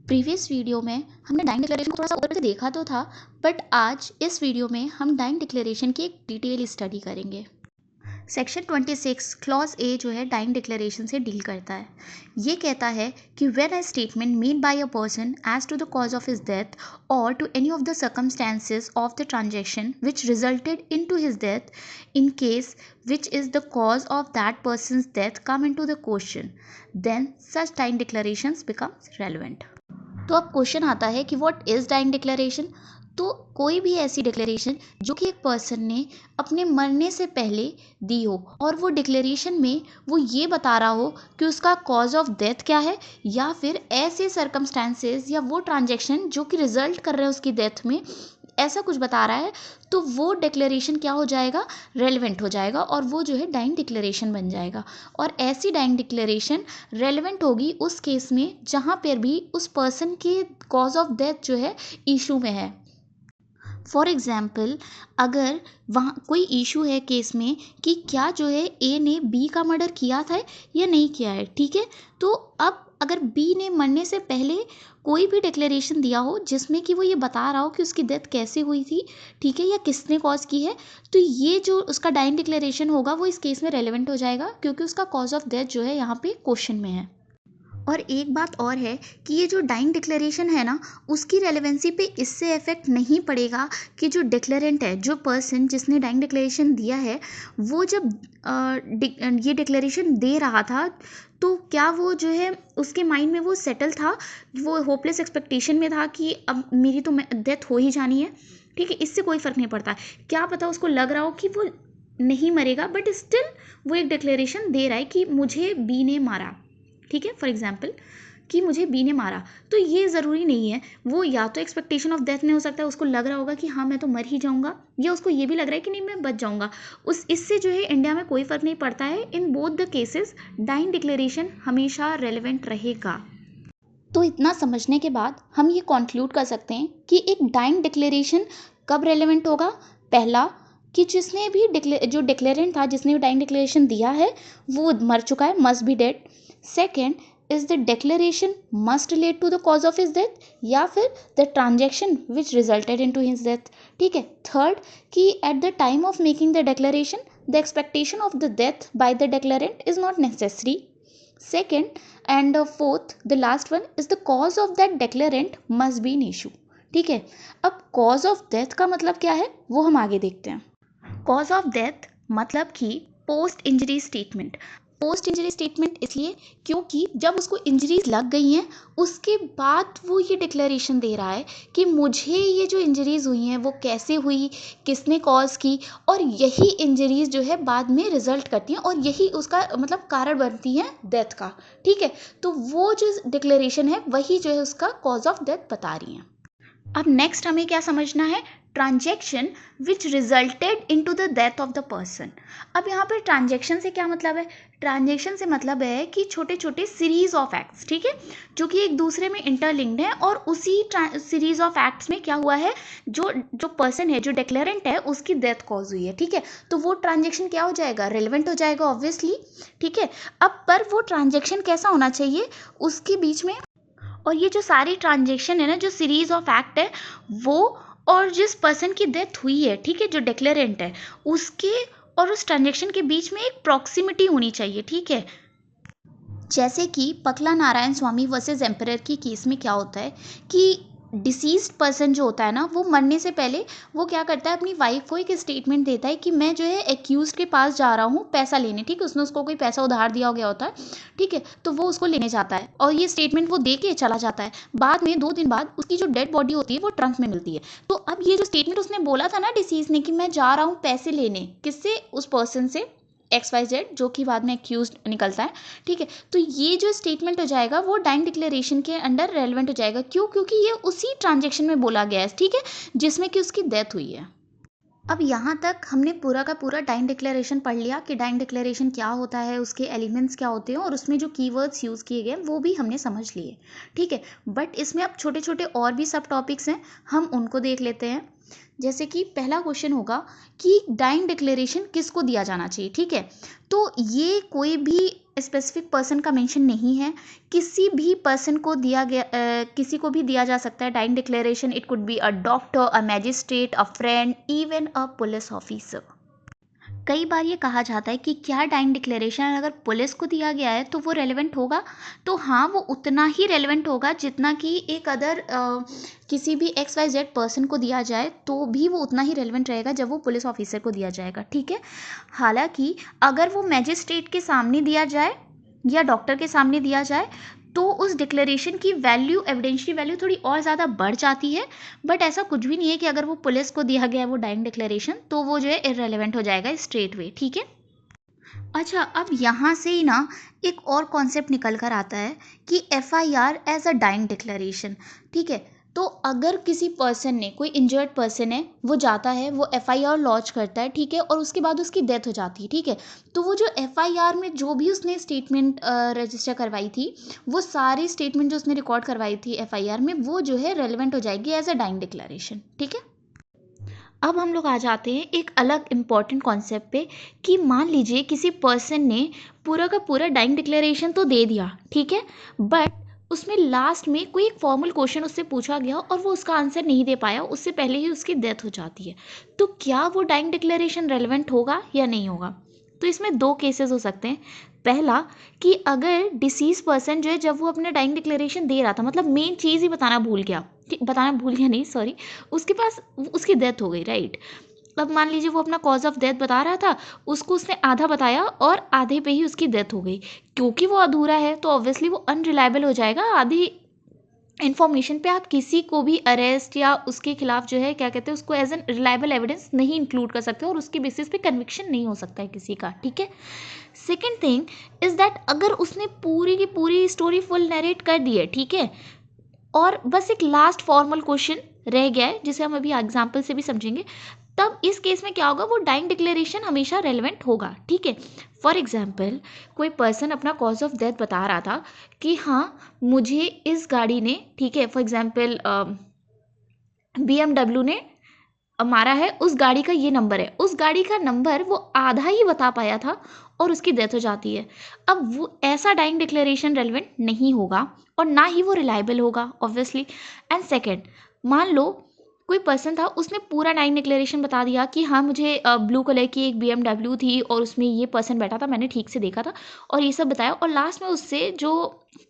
Previous video में हमने dying declaration को थोड़ा सा ऊपर से देखा तो था, बट आज इस वीडियो में हम डाइंग डिक्लेरेशन की एक डिटेल स्टडी करेंगे। सेक्शन 26 क्लॉज ए जो है डाइंग डिक्लेरेशन से डील करता है। ये कहता है कि when a statement made by a person as to the cause of his death और to any of the circumstances of the transaction which resulted in to his death in case which is the cause of that person's death come into the question, then such dying declarations becomes relevant। तो अब question आता है कि what is dying declaration. तो कोई भी ऐसी declaration जो कि एक पर्सन ने अपने मरने से पहले दी हो और वो डिक्लेरेशन में वो ये बता रहा हो कि उसका कॉज ऑफ डेथ क्या है, या फिर ऐसे सर्कमस्टांसेस या वो ट्रांजैक्शन जो कि रिजल्ट कर रहे हैं उसकी डेथ में, ऐसा कुछ बता रहा है, तो वो डिक्लेरेशन क्या हो जाएगा, रेलेवेंट हो जाएगा और वो जो है डाइंग डिक्लेरेशन बन जाएगा। और ऐसी डाइंग डिक्लेरेशन रेलेवेंट होगी उस केस में जहाँ पर भी उस पर्सन के कॉज ऑफ डेथ जो है इशू में है। फॉर एग्ज़ाम्पल, अगर वहाँ कोई इशू है केस में कि क्या जो है ए ने बी का मर्डर किया था या नहीं किया है, ठीक है, तो अब अगर बी ने मरने से पहले कोई भी डिक्लेरेशन दिया हो जिसमें कि वो ये बता रहा हो कि उसकी डेथ कैसे हुई थी, ठीक है, या किसने कॉज की है, तो ये जो उसका डाइंग डिक्लेरेशन होगा वो इस केस में रेलेवेंट हो जाएगा क्योंकि उसका कॉज ऑफ डेथ जो है यहाँ पे क्वेश्चन में है। और एक बात और है कि ये जो डाइंग डिक्लेरेशन है ना, उसकी रेलेवेंसी पे इससे इफेक्ट नहीं पड़ेगा कि जो डिक्लेरेंट है, जो पर्सन जिसने डाइंग डिक्लेरेशन दिया है, वो जब ये डिक्लेरेशन दे रहा था तो क्या वो जो है उसके माइंड में वो सेटल था, वो होपलेस एक्सपेक्टेशन में था कि अब मेरी तो डेथ हो ही जानी है, ठीक है, इससे कोई फ़र्क नहीं पड़ता। क्या पता उसको लग रहा हो कि वो नहीं मरेगा, बट स्टिल वो एक डिक्लेरेशन दे रहा है कि मुझे बी ने मारा, ठीक है, फॉर एग्जाम्पल कि मुझे बी ने मारा, तो ये ज़रूरी नहीं है, वो या तो एक्सपेक्टेशन ऑफ डेथ में हो सकता है, उसको लग रहा होगा कि हाँ मैं तो मर ही जाऊंगा, या उसको ये भी लग रहा है कि नहीं मैं बच जाऊंगा। इससे जो है इंडिया में कोई फ़र्क नहीं पड़ता है। In both the cases dying declaration हमेशा रेलेवेंट रहेगा। तो इतना समझने के बाद हम ये कॉन्क्लूड कर सकते हैं कि एक डाइंग डिक्लेरेशन कब रेलेवेंट होगा। पहला, कि जिसने भी जो डिक्लेरेंट था, जिसने भी डाइंग डिक्लेरेशन दिया है, वो मर चुका है, must be dead. Second, is the declaration must relate to the cause of his death, या फिर the transaction which resulted in to his death, ठीक है। थर्ड, कि at the time of making the declaration the expectation of the death by the declarant is not necessary. Second and fourth, the last one is the cause of that declarant must be an issue, ठीक है। अब cause of death का मतलब क्या है वो हम आगे देखते हैं। cause of death मतलब कि post injury statement. Post injury statement इसलिए क्योंकि जब उसको इंजरीज लग गई हैं उसके बाद वो ये डिक्लेरेशन दे रहा है कि मुझे ये जो इंजरीज हुई हैं वो कैसे हुई, किसने कॉज की, और यही इंजरीज जो है बाद में रिजल्ट करती हैं और यही उसका मतलब कारण बनती हैं डेथ का, ठीक है। तो वो जो डिक्लेरेशन है वही जो है उसका कॉज ऑफ डेथ बता रही हैं। अब नेक्स्ट हमें क्या समझना है, transaction which resulted into the death of the person. अब यहाँ पर ट्रांजेक्शन से क्या मतलब है, ट्रांजेक्शन से मतलब है कि छोटे छोटे सीरीज ऑफ एक्ट्स, ठीक है, जो कि एक दूसरे में इंटरलिंक्ड है और उसी सीरीज ऑफ एक्ट्स में क्या हुआ है, जो जो पर्सन है, जो डिक्लेरेंट है, उसकी डेथ कॉज हुई है, ठीक है। तो वो ट्रांजेक्शन क्या हो जाएगा, रेलेवेंट हो जाएगा ऑब्वियसली, ठीक है। अब पर वो ट्रांजेक्शन कैसा होना चाहिए, उसके बीच में, और ये जो सारी ट्रांजेक्शन है ना, जो सीरीज ऑफ एक्ट है वो, और जिस पर्सन की डेथ हुई है, ठीक है, जो डिक्लेरेंट है, उसके और उस ट्रांजेक्शन के बीच में एक प्रॉक्सिमिटी होनी चाहिए, ठीक है। जैसे कि पकला नारायण स्वामी वर्सेस एम्परर की केस में क्या होता है कि डिसीज्ड पर्सन जो होता है ना, वो मरने से पहले वो क्या करता है, अपनी वाइफ को एक स्टेटमेंट देता है कि मैं जो है एक्यूज के पास जा रहा हूँ पैसा लेने, ठीक है, उसने उसको कोई पैसा उधार दिया हो गया होता है, ठीक है, तो वो उसको लेने जाता है और ये स्टेटमेंट वो दे के चला जाता है। बाद में 2 दिन बाद उसकी जो डेड बॉडी होती है वो ट्रंक में मिलती है। तो अब ये जो स्टेटमेंट उसने बोला था ना डिसीज ने कि मैं जा रहा हूँ पैसे लेने, किससे, उस पर्सन से XYZ, जो कि बाद में एक्यूज निकलता है, ठीक है। तो ये जो स्टेटमेंट हो जाएगा वो डाइंग डिक्लेरेशन के अंडर रेलेवेंट हो जाएगा। क्यों, क्योंकि ये उसी ट्रांजेक्शन में बोला गया है, ठीक है, जिसमें कि उसकी डेथ हुई है। अब यहाँ तक हमने पूरा का पूरा डाइंग डिक्लेरेशन पढ़ लिया कि डाइंग डिक्लेरेशन क्या होता है, उसके एलिमेंट्स क्या होते हैं, और उसमें जो कीवर्ड्स यूज़ किए गए वो भी हमने समझ लिए, ठीक है। बट इसमें अब छोटे छोटे और भी सब टॉपिक्स हैं, हम उनको देख लेते हैं। जैसे कि पहला क्वेश्चन होगा कि डाइंग डिक्लेरेशन किसको दिया जाना चाहिए, ठीक है। तो ये कोई भी स्पेसिफिक पर्सन का मेंशन नहीं है, किसी भी पर्सन को दिया गया किसी को भी दिया जा सकता है dying declaration. It could be a doctor, a magistrate, a friend, even a police officer. कई बार ये कहा जाता है कि क्या डाइंग डिक्लेरेशन अगर पुलिस को दिया गया है तो वो रेलेवेंट होगा, तो हाँ वो उतना ही रेलेवेंट होगा जितना कि एक अदर किसी भी XYZ पर्सन को दिया जाए तो भी वो उतना ही रेलेवेंट रहेगा जब वो पुलिस ऑफिसर को दिया जाएगा, ठीक है। हालांकि अगर वो मैजिस्ट्रेट के सामने दिया जाए या डॉक्टर के सामने दिया जाए तो उस डिक्लेरेशन की वैल्यू, एविडेंशियरी वैल्यू थोड़ी और ज़्यादा बढ़ जाती है। बट ऐसा कुछ भी नहीं है कि अगर वो पुलिस को दिया गया है वो डाइंग डिक्लेरेशन तो वो जो है इररेलेवेंट हो जाएगा स्ट्रेट वे, ठीक है। अच्छा, अब यहाँ से ही ना एक और कॉन्सेप्ट निकल कर आता है कि FIR as a dying declaration, ठीक है। तो अगर किसी पर्सन ने, कोई इंजर्ड पर्सन है, वो जाता है, वो FIR लॉन्च करता है, ठीक है, और उसके बाद उसकी डेथ हो जाती है, ठीक है, तो वो जो FIR में जो भी उसने स्टेटमेंट रजिस्टर करवाई थी, वो सारी स्टेटमेंट जो उसने रिकॉर्ड करवाई थी FIR में, वो जो है रेलिवेंट हो जाएगी एज अ डाइंग डिक्लेरेशन, ठीक है। अब हम लोग आ जाते हैं एक अलग इम्पॉर्टेंट कॉन्सेप्ट पे कि मान लीजिए किसी पर्सन ने पूरा का पूरा डाइंग डिक्लेरेशन तो दे दिया, ठीक है, बट उसमें लास्ट में कोई एक फॉर्मल क्वेश्चन उससे पूछा गया और वो उसका आंसर नहीं दे पाया, उससे पहले ही उसकी डेथ हो जाती है, तो क्या वो डाइंग डिक्लेरेशन रेलेवेंट होगा या नहीं होगा। तो इसमें दो केसेस हो सकते हैं। पहला कि अगर डिसीज पर्सन जो है जब वो अपने डाइंग डिक्लेरेशन दे रहा था, मतलब मेन चीज़ ही बताना भूल गया, बताना भूल गया नहीं सॉरी, उसके पास उसकी डेथ हो गई, राइट। अब मान लीजिए वो अपना कॉज ऑफ डेथ बता रहा था, उसको उसने आधा बताया और आधे पे ही उसकी डेथ हो गई, क्योंकि वो अधूरा है तो ऑब्वियसली वो अनरिलायबल हो जाएगा। आधी इन्फॉर्मेशन पे आप किसी को भी अरेस्ट या उसके खिलाफ जो है क्या कहते हैं उसको एज एन रिलायबल एविडेंस नहीं इंक्लूड कर सकते और उसके बेसिस पे कन्विक्शन नहीं हो सकता है किसी का, ठीक है। सेकेंड थिंग इज दैट अगर उसने पूरी की पूरी स्टोरी फुल नरेट कर दी है, ठीक है, और बस एक लास्ट फॉर्मल क्वेश्चन रह गया है जिसे हम अभी एग्जाम्पल से भी समझेंगे, तब इस केस में क्या होगा, वो डाइंग डिक्लेरेशन हमेशा रेलेवेंट होगा, ठीक है। फॉर एग्जाम्पल कोई पर्सन अपना कॉज ऑफ डेथ बता रहा था कि हाँ मुझे इस गाड़ी ने, ठीक है, फॉर एग्जाम्पल BMW ने मारा है, उस गाड़ी का ये नंबर है, उस गाड़ी का नंबर वो आधा ही बता पाया था और उसकी डेथ हो जाती है। अब वो ऐसा डाइंग डिक्लेरेशन रेलेवेंट नहीं होगा और ना ही वो रिलायबल होगा ऑब्वियसली। एंड सेकेंड, मान लो कोई पर्सन था, उसने पूरा डाइंग डिक्लेरेशन बता दिया कि हाँ मुझे ब्लू कलर की एक BMW थी और उसमें ये पर्सन बैठा था, मैंने ठीक से देखा था और ये सब बताया, और लास्ट में उससे जो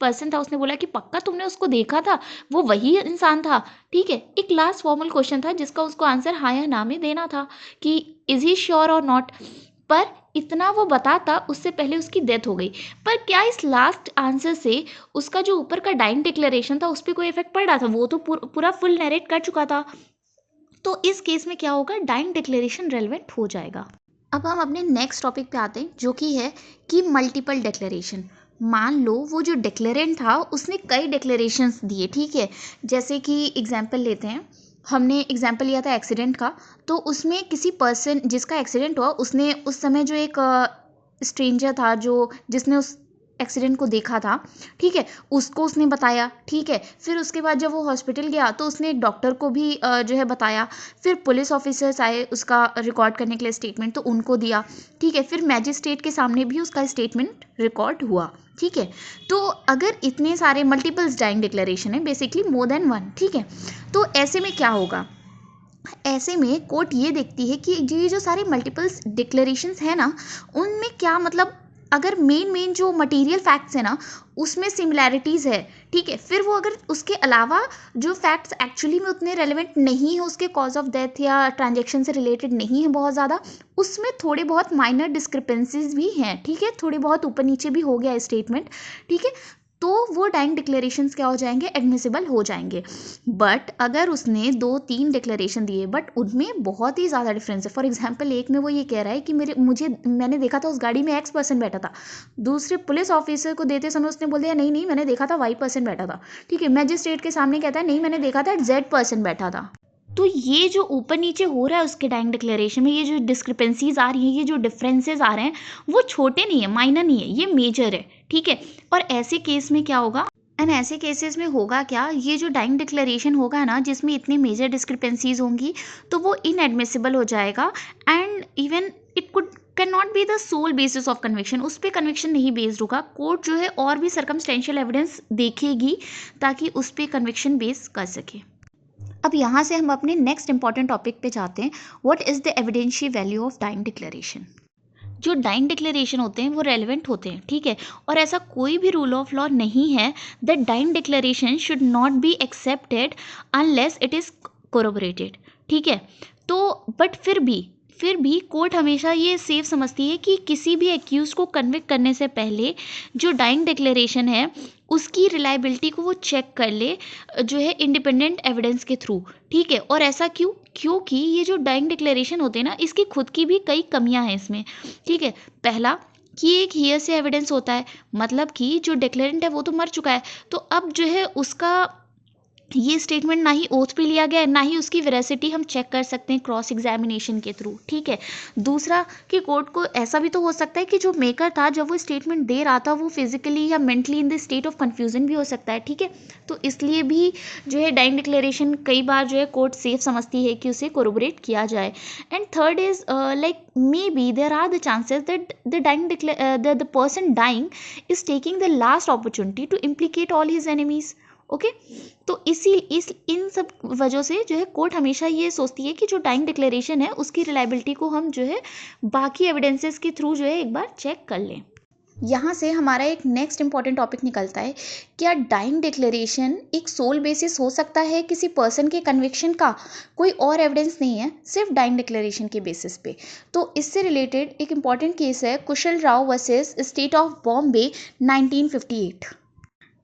पर्सन था उसने बोला कि पक्का तुमने उसको देखा था, वो वही इंसान था, ठीक है। एक लास्ट फॉर्मल क्वेश्चन था जिसका उसको आंसर हाँ या ना में देना था कि इज ही श्योर और नॉट, पर इतना वो बताता उससे पहले उसकी डेथ हो गई। पर क्या इस लास्ट आंसर से उसका जो ऊपर का डाइंग डिक्लेरेशन था उस पर कोई इफेक्ट पड़ रहा था, वो तो पूरा फुल नरेट कर चुका था। तो इस केस में क्या होगा, डाइंग डिक्लेरेशन रेलेवेंट हो जाएगा। अब हम अपने नेक्स्ट टॉपिक पे आते हैं जो कि है कि मल्टीपल डिक्लेरेशन। मान लो वो जो डिक्लेरेंट था उसने कई डिक्लेरेशंस दिए, ठीक है। जैसे कि एग्जांपल लेते हैं, हमने एग्जांपल लिया था एक्सीडेंट का, तो उसमें किसी पर्सन जिसका एक्सीडेंट हुआ उसने उस समय जो एक स्ट्रेंजर था जो जिसने उस एक्सीडेंट को देखा था, ठीक है, उसको उसने बताया, ठीक है। फिर उसके बाद जब वो हॉस्पिटल गया तो उसने एक डॉक्टर को भी जो है बताया। फिर पुलिस ऑफिसर्स आए उसका रिकॉर्ड करने के लिए स्टेटमेंट, तो उनको दिया, ठीक है। फिर मैजिस्ट्रेट के सामने भी उसका स्टेटमेंट रिकॉर्ड हुआ, ठीक है। तो अगर इतने सारे मल्टीपल्स डाइंग डिक्लेरेशन है, बेसिकली मोर देन वन, ठीक है, तो ऐसे में क्या होगा, ऐसे में कोर्ट ये देखती है कि ये जो सारे मल्टीपल्स डिक्लेरेशंस है ना, उनमें क्या मतलब अगर मेन जो मटेरियल फैक्ट्स है ना उसमें सिमिलैरिटीज़ है, ठीक है, फिर वो अगर उसके अलावा जो फैक्ट्स एक्चुअली में उतने रेलेवेंट नहीं है, उसके कॉज ऑफ डेथ या ट्रांजेक्शन से रिलेटेड नहीं है बहुत ज़्यादा, उसमें थोड़े बहुत माइनर डिस्क्रिपेंसीज भी हैं, ठीक है, थोड़े बहुत ऊपर नीचे भी हो गया स्टेटमेंट, ठीक है, तो वो डाइंग डिक्लेरेशंस क्या हो जाएंगे, एडमिसिबल हो जाएंगे। बट अगर उसने 2-3 डिक्लेरेशन दिए बट उनमें बहुत ही ज़्यादा डिफरेंस है, फॉर एग्जांपल एक में वो ये कह रहा है कि मैंने देखा था उस गाड़ी में X पर्सन बैठा था, दूसरे पुलिस ऑफिसर को देते समय उसने बोल दिया नहीं नहीं मैंने देखा था Y पर्सन बैठा था, ठीक है। मैजिस्ट्रेट के सामने कहता है नहीं मैंने देखा था Z पर्सन बैठा था। तो ये जो ऊपर नीचे हो रहा है उसके डाइंग डिक्लेरेशन में, ये जो डिस्क्रिपेंसीज आ रही हैं, ये जो डिफरेंसेस आ रहे हैं, वो छोटे नहीं है, माइनर नहीं है, ये मेजर है, ठीक है। और ऐसे केस में क्या होगा, एंड ऐसे केसेस में होगा क्या, ये जो डाइंग डिक्लेरेशन होगा ना जिसमें इतनी मेजर डिस्क्रिपेंसीज होंगी तो वो इनएडमिसिबल हो जाएगा and even it could can not be the sole basis of conviction, उस पर कन्विक्शन नहीं बेस्ड होगा। कोर्ट जो है और भी सर्कमस्टेंशियल एविडेंस देखेगी ताकि उस पर कन्विक्शन बेस कर सके। अब यहाँ से हम अपने नेक्स्ट इंपॉर्टेंट टॉपिक पे जाते हैं, what is the evidential value of dying declaration. जो डाइंग डिक्लेरेशन होते हैं वो रेलिवेंट होते हैं, ठीक है, और ऐसा कोई भी रूल ऑफ लॉ नहीं है that dying declaration should not be accepted unless it is corroborated, ठीक है। तो बट फिर भी कोर्ट हमेशा ये सेफ समझती है कि किसी भी एक्यूज को कन्विक्ट करने से पहले जो डाइंग डिक्लेरेशन है उसकी रिलायबिलिटी को वो चेक कर ले, जो है इंडिपेंडेंट एविडेंस के थ्रू, ठीक है। और ऐसा क्यों? क्योंकि ये जो डाइंग डिक्लेरेशन होते हैं ना, इसकी खुद की भी कई कमियां हैं इसमें, ठीक है। पहला कि एक हियर से एविडेंस होता है, मतलब कि जो डिक्लेरेंट है वो तो मर चुका है, तो अब जो है उसका ये स्टेटमेंट ना ही ओथ पे लिया गया है, ना ही उसकी वेरासिटी हम चेक कर सकते हैं क्रॉस एग्जामिनेशन के थ्रू, ठीक है। दूसरा कि कोर्ट को ऐसा भी तो हो सकता है कि जो मेकर था जब वो स्टेटमेंट दे रहा था वो फिजिकली या mentally in the state of confusion भी हो सकता है, ठीक है। तो इसलिए भी जो है डाइंग डिक्लेरेशन कई बार जो है कोर्ट सेफ समझती है कि उसे कोरोबोरेट किया जाए। And third is like may be there are the chances that the person dying is taking the last opportunity to implicate all his enemies, okay. तो इन सब वजह से जो है कोर्ट हमेशा ये सोचती है कि जो डाइंग डिक्लेरेशन है उसकी रिलायबिलिटी को हम जो है बाकी एविडेंसेस के थ्रू जो है एक बार चेक कर लें। यहाँ से हमारा एक नेक्स्ट इंपॉर्टेंट टॉपिक निकलता है, क्या डाइंग डिक्लेरेशन एक सोल बेसिस हो सकता है किसी पर्सन के कन्विक्शन का? कोई और एविडेंस नहीं है, सिर्फ डाइंग डिक्लेरेशन के बेसिस पे। तो इससे रिलेटेड एक इंपॉर्टेंट केस है Kushal Rao versus state of Bombay 1958।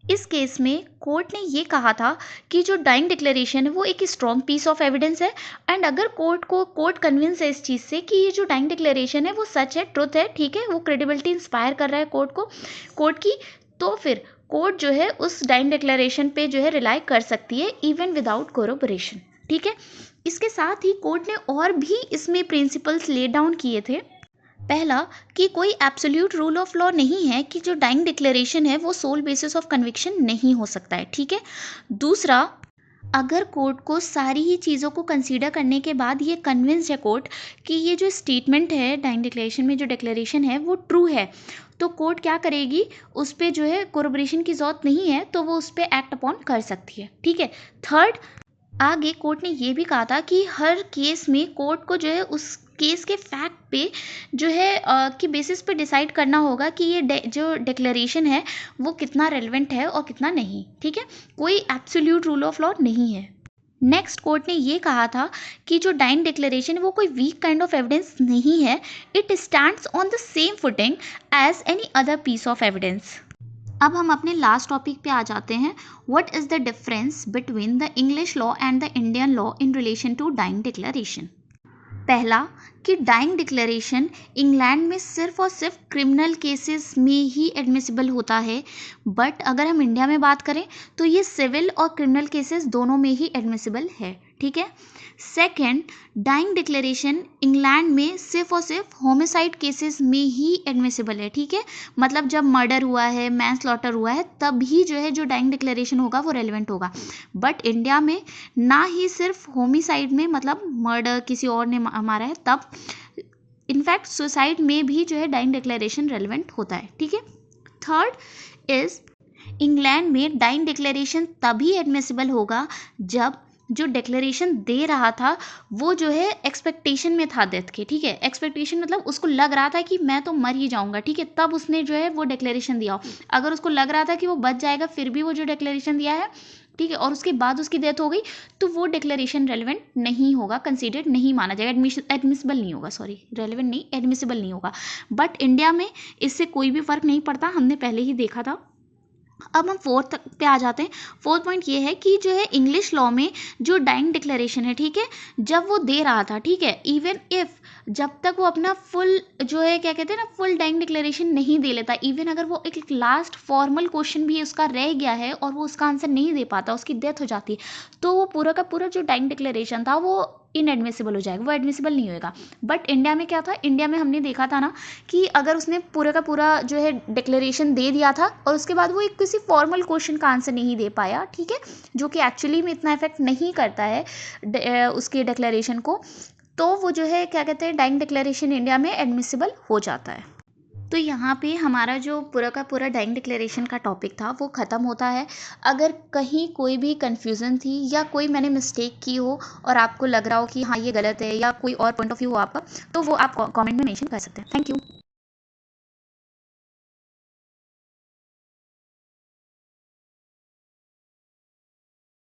इस केस में कोर्ट ने ये कहा था कि जो डाइंग डिक्लेरेशन है वो एक स्ट्रॉन्ग पीस ऑफ एविडेंस है, एंड अगर कोर्ट कन्विंस है इस चीज़ से कि ये जो डाइंग डिक्लेरेशन है वो सच है, ट्रुथ है, ठीक है, वो क्रेडिबिलिटी इंस्पायर कर रहा है कोर्ट की, तो फिर कोर्ट जो है उस डाइंग डिक्लेरेशन पे जो है रिलाई कर सकती है इवन विदाउट कोरोबोरेशन, ठीक है। इसके साथ ही कोर्ट ने और भी इसमें प्रिंसिपल्स ले डाउन किए थे। पहला कि कोई एब्सोल्यूट रूल ऑफ लॉ नहीं है कि जो डाइंग डिक्लेरेशन है वो सोल बेसिस ऑफ कन्विक्शन नहीं हो सकता है, ठीक है। दूसरा, अगर कोर्ट को सारी ही चीज़ों को कंसीडर करने के बाद ये कन्विंस है कोर्ट कि ये जो स्टेटमेंट है डाइंग डिक्लेरेशन में, जो डिक्लेरेशन है वो ट्रू है, तो कोर्ट क्या करेगी, उस पर जो है कोरोबोरेशन की ज़रूरत नहीं है तो वो उस पर एक्ट अपॉन कर सकती है, ठीक है। थर्ड, आगे कोर्ट ने ये भी कहा था कि हर केस में कोर्ट को जो है उस केस के फैक्ट पे जो है कि बेसिस पे डिसाइड करना होगा कि ये जो डिक्लेरेशन है वो कितना रेलेवेंट है और कितना नहीं, ठीक है। कोई एब्सोल्यूट रूल ऑफ लॉ नहीं है। नेक्स्ट, कोर्ट ने ये कहा था कि जो डाइंग डिक्लेरेशन है वो कोई वीक काइंड ऑफ एविडेंस नहीं है, it stands on the same footing as any other piece of evidence. अब हम अपने लास्ट टॉपिक पे आ जाते हैं, what is the difference between the English law and the Indian law in relation to dying declaration. पहला कि dying declaration England में सिर्फ और सिर्फ क्रिमिनल केसेस में ही एडमिसिबल होता है, बट अगर हम इंडिया में बात करें तो ये सिविल और क्रिमिनल केसेस दोनों में ही एडमिसिबल है, ठीक है। सेकंड, डाइंग डिक्लेरेशन इंग्लैंड में सिर्फ और सिर्फ होमिसाइड केसेस में ही एडमिसिबल है, ठीक है। मतलब जब मर्डर हुआ है, मैनस्लॉटर हुआ है, तब ही जो है जो डाइंग डिक्लेरेशन होगा वो रेलेवेंट होगा। बट इंडिया में ना ही सिर्फ होमिसाइड में, मतलब मर्डर किसी और ने मारा है तब, इनफैक्ट सुसाइड में भी जो है डाइंग डिक्लेरेशन रेलेवेंट होता है, ठीक है। थर्ड इज, इंग्लैंड में डाइंग डिक्लेरेशन तभी एडमिसिबल होगा जब जो डिक्लेरेशन दे रहा था वो जो है एक्सपेक्टेशन में था डेथ के, ठीक है। एक्सपेक्टेशन मतलब उसको लग रहा था कि मैं तो मर ही जाऊंगा, ठीक है, तब उसने जो है वो डिक्लेरेशन दिया हो। अगर उसको लग रहा था कि वो बच जाएगा फिर भी वो जो डिक्लेरेशन दिया है, ठीक है, और उसके बाद उसकी डेथ हो गई, तो वो डिक्लेरेशन रेलेवेंट नहीं होगा, कंसीडर्ड नहीं माना जाएगा, एडमिसिबल नहीं होगा, सॉरी, रेलेवेंट नहीं, एडमिसिबल नहीं होगा। बट इंडिया में इससे कोई भी फर्क नहीं पड़ता, हमने पहले ही देखा था। अब हम फोर्थ पे आ जाते हैं। फोर्थ पॉइंट ये है कि जो है इंग्लिश लॉ में जो डाइंग डिक्लेरेशन है, ठीक है, जब वो दे रहा था, ठीक है, इवन इफ जब तक वो अपना फुल जो है क्या कहते हैं ना, फुल डाइंग डिक्लेरेशन नहीं दे लेता, इवन अगर वो एक लास्ट फॉर्मल क्वेश्चन भी उसका रह गया है और वो उसका आंसर नहीं दे पाता, उसकी डेथ हो जाती है, तो वो पूरा का पूरा जो डाइंग डिक्लेरेशन था वो इनएडमिसिबल हो जाएगा, वो एडमिसिबल नहीं होएगा। बट इंडिया में क्या था, इंडिया में हमने देखा था ना कि अगर उसने पूरा का पूरा जो है डिक्लेरेशन दे दिया था और उसके बाद वो एक किसी फॉर्मल क्वेश्चन का आंसर नहीं दे पाया, ठीक है, जो कि एक्चुअली में इतना इफेक्ट नहीं करता है उसके डिक्लेरेशन को, तो वो जो है क्या कहते हैं डाइंग डिक्लेरेशन इंडिया में एडमिसिबल हो जाता है। तो यहाँ पे हमारा जो पूरा का पूरा डाइंग डिक्लेरेशन का टॉपिक था वो ख़त्म होता है। अगर कहीं कोई भी कन्फ्यूज़न थी या कोई मैंने मिस्टेक की हो और आपको लग रहा हो कि हाँ ये गलत है या कोई और पॉइंट ऑफ व्यू हो आपका, तो वो आप कमेंट में मेंशन कर सकते हैं। Thank you.